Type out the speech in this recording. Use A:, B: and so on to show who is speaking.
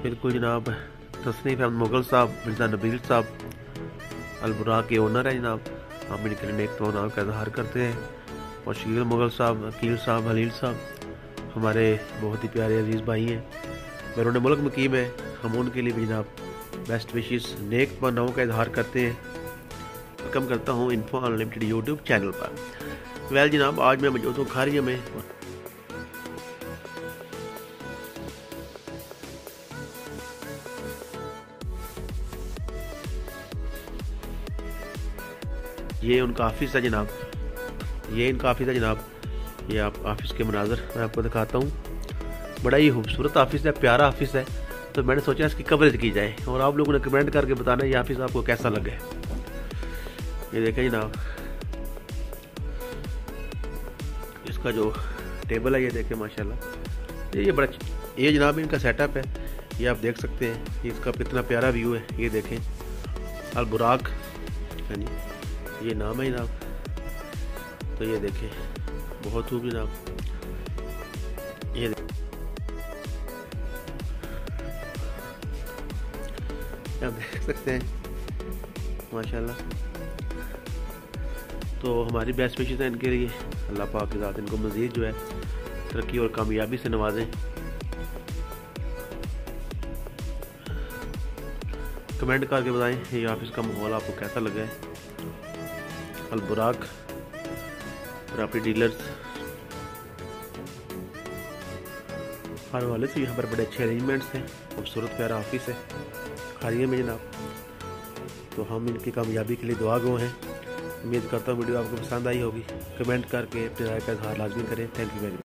A: बिल्कुल जनाब, तसनीफ अहमद मुगल साहब, मिर्ज़ा नबील साहब अल बुराक के ओनर है जनाब। हम इनके लिए नेक तमन्नाओं का इजहार करते हैं। और शीर मुगल साहब, अकील साहब, हलील साहब हमारे बहुत ही प्यारे अजीज़ भाई हैं, बैरून मुल्क मुकीम है। हम उनके लिए भी जनाब बेस्ट विशेस, नेक तमन्नाओं का इजहार करते हैं। वेलकम करता हूँ इन्फो अनलिमिटेड यूट्यूब चैनल पर। वेल जनाब, आज मैं मौजूद हूँ खारिया में। ये उनका ऑफिस है जनाब, ये इनका ऑफिस है जनाब। ये आप ऑफिस के मनाजर मैं आपको दिखाता हूँ। बड़ा ही खूबसूरत ऑफिस है, प्यारा ऑफिस है। तो मैंने सोचा इसकी कवरेज की जाए और आप लोगों ने कमेंट करके बताना ये ऑफिस आपको कैसा लगे। ये देखें जनाब, इसका जो टेबल है ये देखें माशाल्लाह। ये बड़ा, ये जनाब इनका सेटअप है, ये आप देख सकते हैं। इसका कितना प्यारा व्यू है, ये देखें। अल बुराक है जी, ये नाम है जनाब। तो ये देखें, बहुत खूब जनाब। ये आप देख सकते हैं माशाल्लाह। तो हमारी बेस्ट विशेस है इनके लिए। अल्लाह पाक के साथ इनको मज़ीद जो है तरक्की और कामयाबी से नवाजें। कमेंट करके बताएं ये ऑफिस का माहौल आपको कैसा लगा है। अल बुराक प्रॉपर्टी डीलर्स हर वाले से यहाँ पर बड़े अच्छे अरेंजमेंट्स हैं। खूबसूरत प्यारा ऑफिस है खारिया में जनाब। तो हम इनकी कामयाबी के लिए दुआ गो हैं। उम्मीद करता हूँ वीडियो आपको पसंद आई होगी। कमेंट करके अपनी राय का इजहार लाजमी करें। Thank you very much.